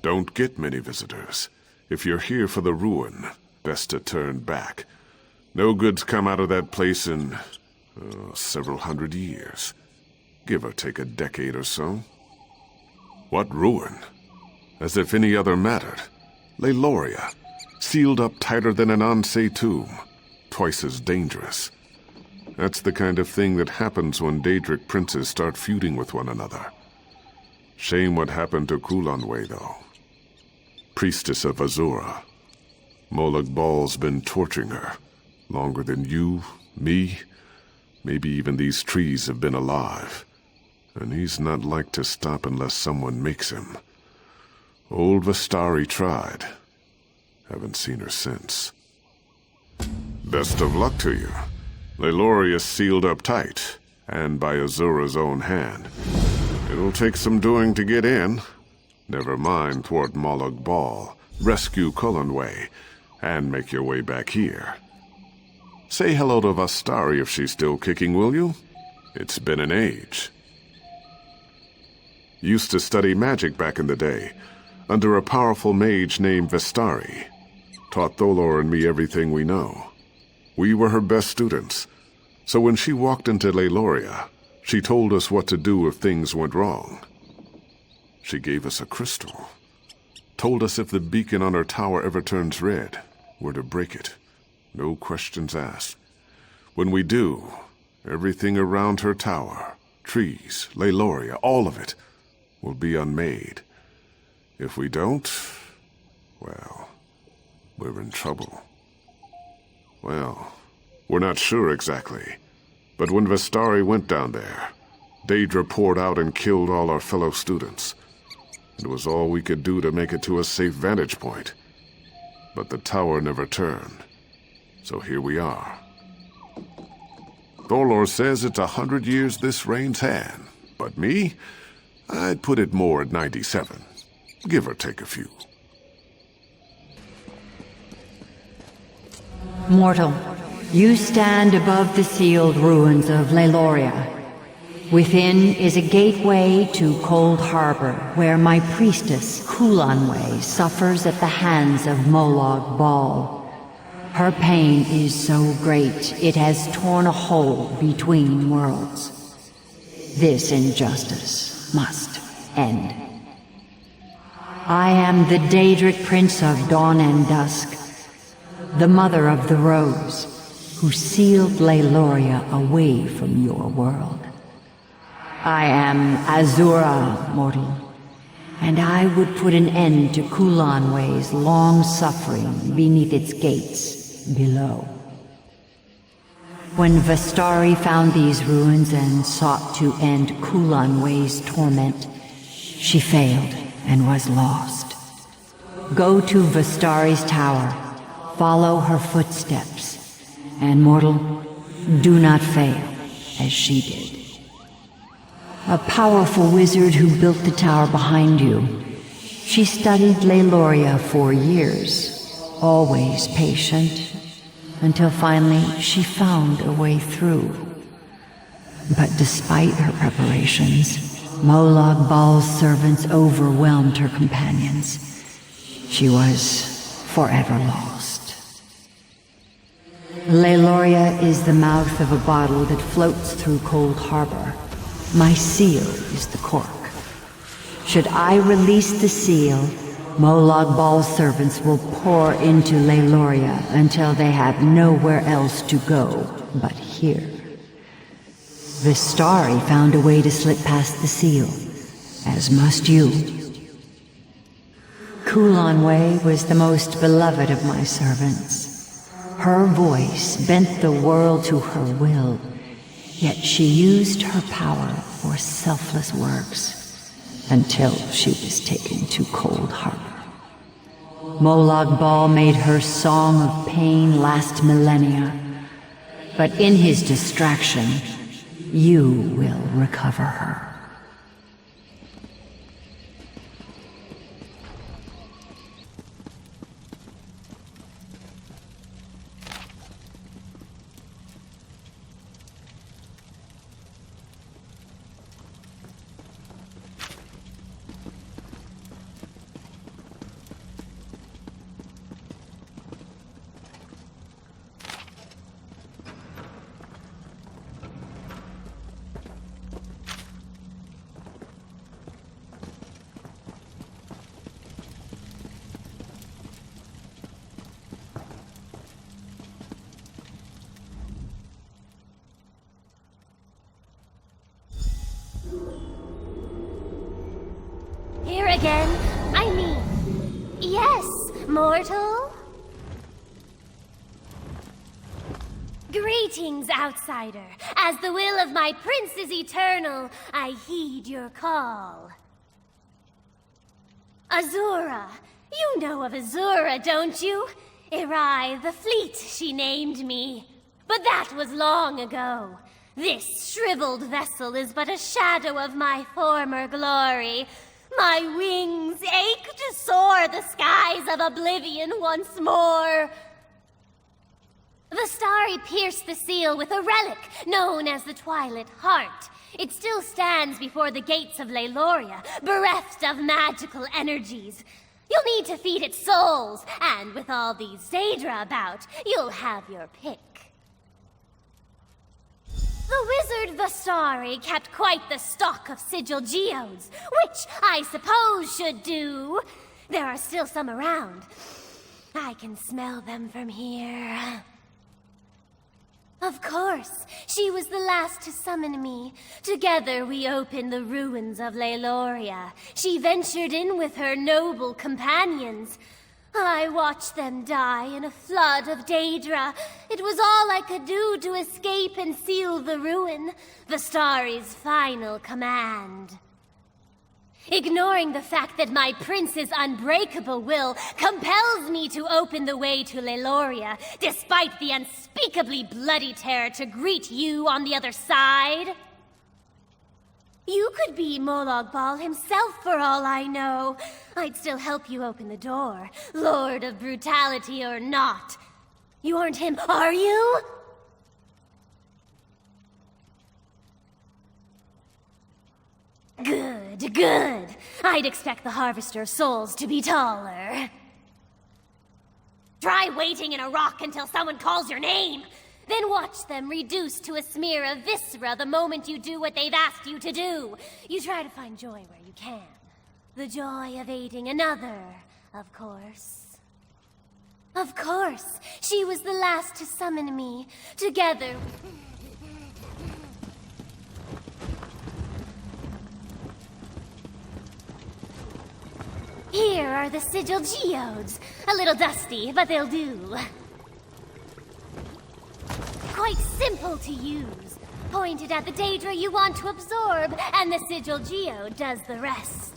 Don't get many visitors. If you're here for the ruin, best to turn back. No good's come out of that place in several hundred years. Give or take a decade or so. What ruin? As if any other mattered. Leiloria, sealed up tighter than an Ansei tomb. Twice as dangerous. That's the kind of thing that happens when Daedric princes start feuding with one another. Shame what happened to Kulanway, though. Priestess of Azura. Molag Bal's been torturing her. Longer than you, me, maybe even these trees have been alive. And he's not like to stop unless someone makes him. Old Vestari tried. Haven't seen her since. Best of luck to you. Leiloria's sealed up tight, and by Azura's own hand. It'll take some doing to get in. Never mind thwart Molag Bal, rescue Kulanway, and make your way back here. Say hello to Vestari if she's still kicking, will you? It's been an age. Used to study magic back in the day, under a powerful mage named Vestari. Taught Tholor and me everything we know. We were her best students, so when she walked into Leiloria, she told us what to do if things went wrong. She gave us a crystal. Told us if the beacon on her tower ever turns red, we're to break it. No questions asked. When we do, everything around her tower, trees, Leiloria, all of it, will be unmade. If we don't, well, we're in trouble. Well, we're not sure exactly. But when Vestari went down there, Daedra poured out and killed all our fellow students. It was all we could do to make it to a safe vantage point. But the tower never turned. So here we are. Tholor says it's 100 years this reign's had. But me? I'd put it more at 97. Give or take a few. Mortal, you stand above the sealed ruins of Leiloria. Within is a gateway to Cold Harbor, where my priestess, Kulanway, suffers at the hands of Molag Bal. Her pain is so great, it has torn a hole between worlds. This injustice must end. I am the Daedric Prince of Dawn and Dusk, the Mother of the Rose, who sealed Leiloria away from your world. I am Azura, mortal, and I would put an end to Kulanway's long suffering beneath its gates below. When Vestari found these ruins and sought to end Kulanway's torment, she failed and was lost. Go to Vestari's tower, follow her footsteps, and mortal, do not fail as she did. A powerful wizard who built the tower behind you. She studied Leiloria for years, always patient, until finally she found a way through. But despite her preparations, Molag Bal's servants overwhelmed her companions. She was forever lost. Leiloria is the mouth of a bottle that floats through Cold Harbor. My seal is the cork. Should I release the seal, Molag Bal's servants will pour into Leiloria until they have nowhere else to go but here. Vestari found a way to slip past the seal, as must you. Kulanway was the most beloved of my servants. Her voice bent the world to her will, yet she used her power for selfless works until she was taken to Cold Harbor. Molag Bal made her song of pain last millennia, but in his distraction, you will recover her. again? I mean, yes, mortal? Greetings, outsider. As the will of my prince is eternal, I heed your call. Azura. You know of Azura, don't you? Erai, the fleet, she named me. But that was long ago. This shriveled vessel is but a shadow of my former glory. My wings ache to soar the skies of oblivion once more. The starry pierced the seal with a relic known as the Twilight Heart. It still stands before the gates of Leyloria, bereft of magical energies. You'll need to feed its souls, and with all these Daedra about, you'll have your pick. The wizard Vastari kept quite the stock of sigil geodes, which I suppose should do. There are still some around. I can smell them from here. Of course, she was the last to summon me. Together we opened the ruins of Leyloria. She ventured in with her noble companions. I watched them die in a flood of Daedra. It was all I could do to escape and seal the ruin, Vastari's final command. Ignoring the fact that my prince's unbreakable will compels me to open the way to Leyloria, despite the unspeakably bloody terror to greet you on the other side. You could be Molag Bal himself for all I know. I'd still help you open the door, Lord of Brutality or not. You aren't him, are you? Good, good. I'd expect the Harvester of Souls to be taller. Try waiting in a rock until someone calls your name. Then watch them reduced to a smear of viscera the moment you do what they've asked you to do. You try to find joy where you can. The joy of aiding another, of course. Of course, she was the last to summon me. Together... Here are the sigil geodes. A little dusty, but they'll do. Quite simple to use. Pointed at the Daedra you want to absorb, and the sigil geode does the rest.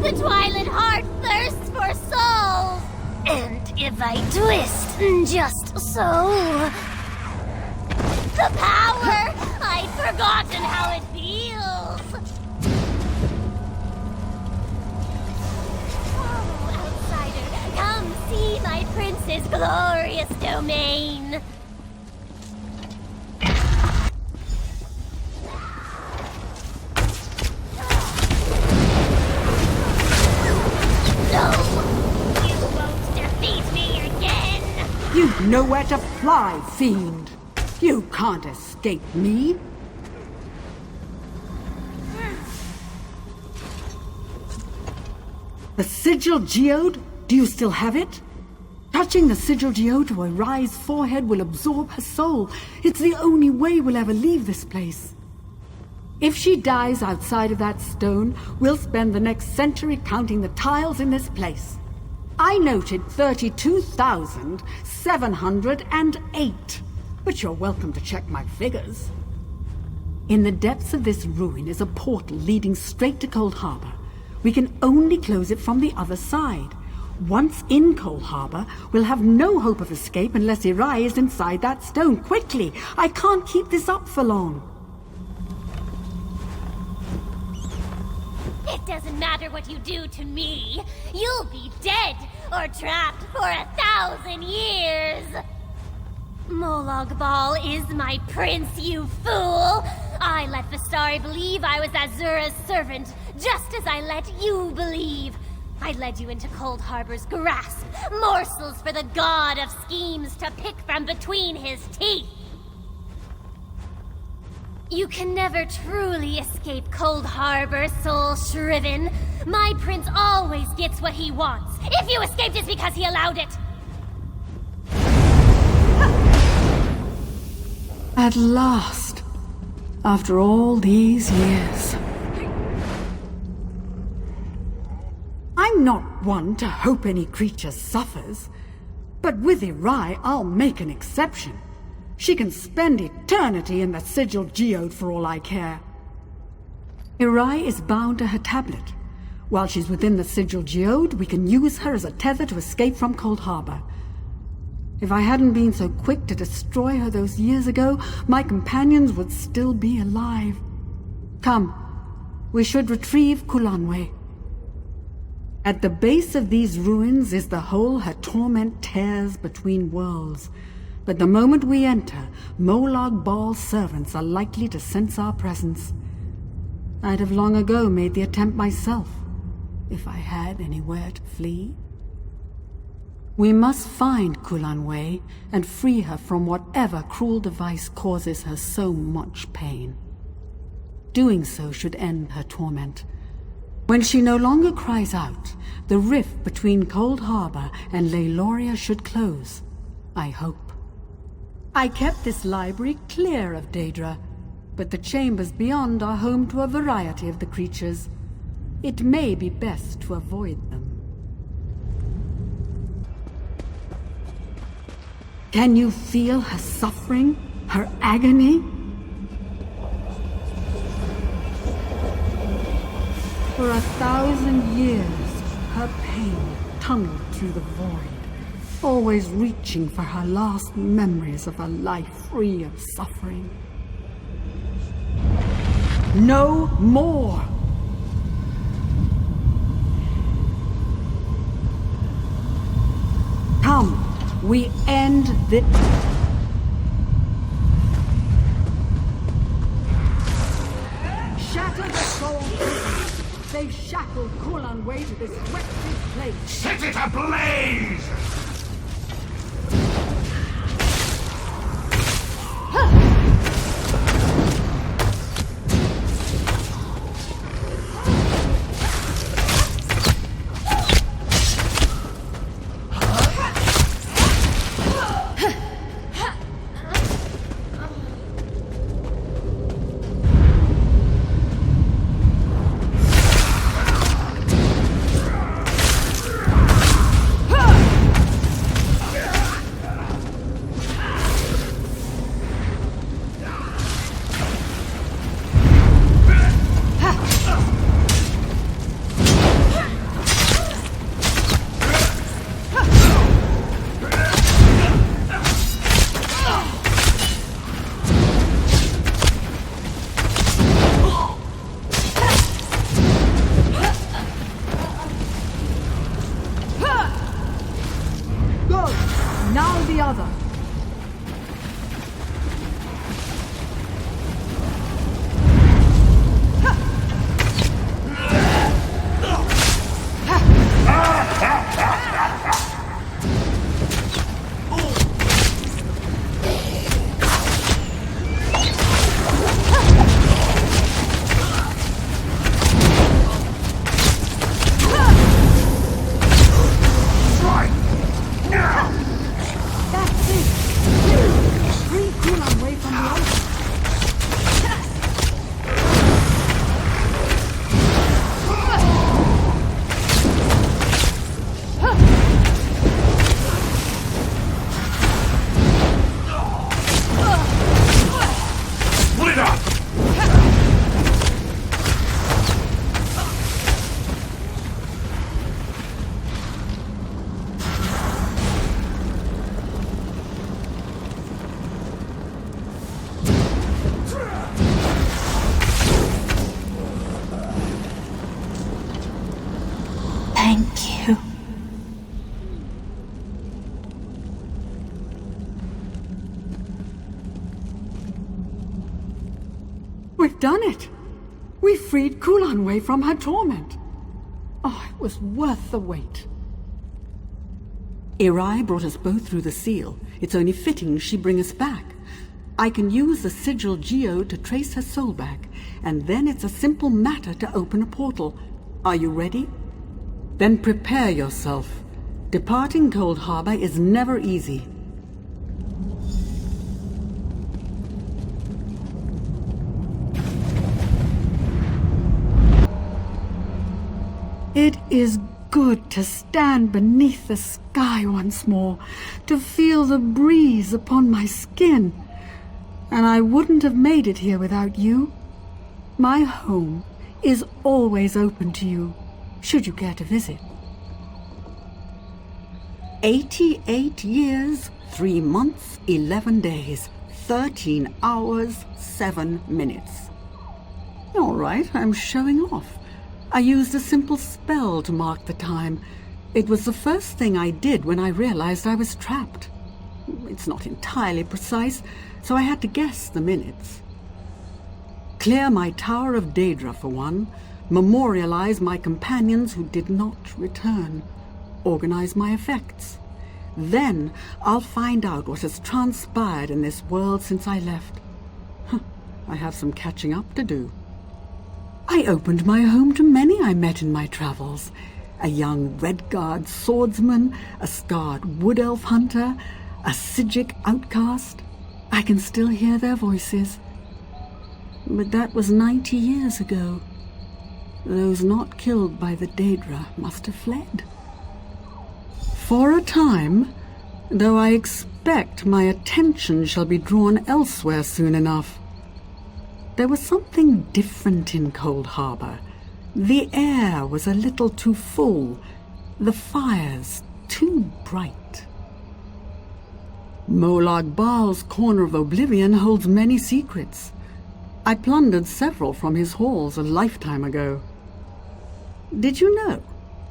The Twilight Heart thirsts for souls! And if I twist, just so... The power! I'd forgotten how it feels! Oh, outsider, come see my prince's glorious domain! You've nowhere to fly, fiend! You can't escape me! The sigil geode? Do you still have it? Touching the sigil geode to Arai's forehead will absorb her soul. It's the only way we'll ever leave this place. If she dies outside of that stone, we'll spend the next century counting the tiles in this place. I noted 32,708, but you're welcome to check my figures. In the depths of this ruin is a portal leading straight to Cold Harbor. We can only close it from the other side. Once in Cold Harbor, we'll have no hope of escape unless Arai is inside that stone. Quickly! I can't keep this up for long. It doesn't matter what you do to me. You'll be dead or trapped for 1,000 years. Molag Bal is my prince, you fool! I let Vistari believe I was Azura's servant, just as I let you believe. I led you into Cold Harbor's grasp, morsels for the god of schemes to pick from between his teeth. You can never truly escape Cold Harbor, soul shriven. My prince always gets what he wants. If you escaped, it's because he allowed it. At last, after all these years. I'm not one to hope any creature suffers, but with Arai, I'll make an exception. She can spend eternity in the sigil geode for all I care. Arai is bound to her tablet. While she's within the sigil geode, we can use her as a tether to escape from Cold Harbor. If I hadn't been so quick to destroy her those years ago, my companions would still be alive. Come, we should retrieve Kulanwe. At the base of these ruins is the hole her torment tears between worlds. But the moment we enter, Molag Bal's servants are likely to sense our presence. I'd have long ago made the attempt myself, if I had anywhere to flee. We must find Kulanwe and free her from whatever cruel device causes her so much pain. Doing so should end her torment. When she no longer cries out, the rift between Cold Harbor and Leiloria should close, I hope. I kept this library clear of Daedra, but the chambers beyond are home to a variety of the creatures. It may be best to avoid them. Can you feel her suffering, her agony? For 1,000 years, her pain tunneled through the void, always reaching for her last memories of a life free of suffering. No more! Come, we end this. Shatter the soul prison. They've shackled Kulanwe to this wretched place. Set it ablaze! We've done it! We freed Kulanway from her torment. Oh, it was worth the wait. Irai brought us both through the seal. It's only fitting she bring us back. I can use the sigil geode to trace her soul back, and then it's a simple matter to open a portal. Are you ready? Then prepare yourself. Departing Cold Harbor is never easy. It is good to stand beneath the sky once more, to feel the breeze upon my skin. And I wouldn't have made it here without you. My home is always open to you, should you care to visit. 88 years, 3 months, 11 days, 13 hours, 7 minutes. All right, I'm showing off. I used a simple spell to mark the time. It was the first thing I did when I realized I was trapped. It's not entirely precise, so I had to guess the minutes. Clear my Tower of Daedra for one, memorialize my companions who did not return, organize my effects. Then I'll find out what has transpired in this world since I left. I have some catching up to do. I opened my home to many I met in my travels. A young Redguard swordsman, a scarred wood elf hunter, a Psijic outcast. I can still hear their voices. But that was 90 years ago. Those not killed by the Daedra must have fled. For a time, though I expect my attention shall be drawn elsewhere soon enough. There was something different in Cold Harbor. The air was a little too full, the fires too bright. Molag Baal's Corner of Oblivion holds many secrets. I plundered several from his halls a lifetime ago. Did you know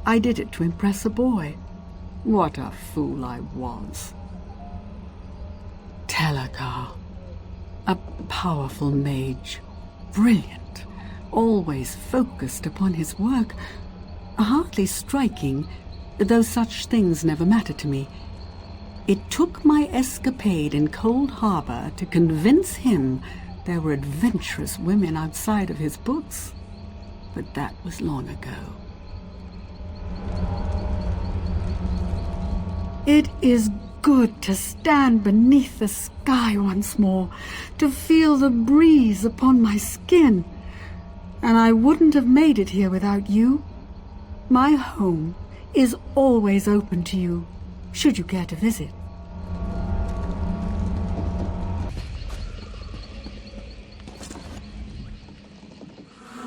I did it to impress a boy? What a fool I was. Telakar, a powerful mage, brilliant, always focused upon his work, hardly striking, though such things never mattered to me. It took my escapade in Cold Harbor to convince him there were adventurous women outside of his books, but that was long ago. It is good to stand beneath the sky once more, to feel the breeze upon my skin. And I wouldn't have made it here without you. My home is always open to you, should you care to visit.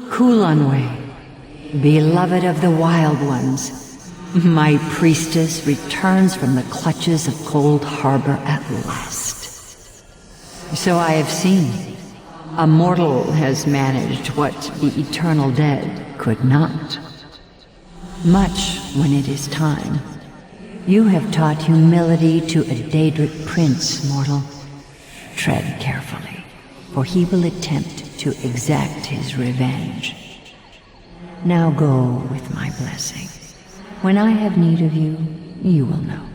Kulanway, beloved of the Wild Ones, my priestess returns from the clutches of Cold Harbor at last. So I have seen. A mortal has managed what the eternal dead could not. Much when it is time. You have taught humility to a Daedric prince, mortal. Tread carefully, for he will attempt to exact his revenge. Now go with my blessing. When I have need of you, you will know.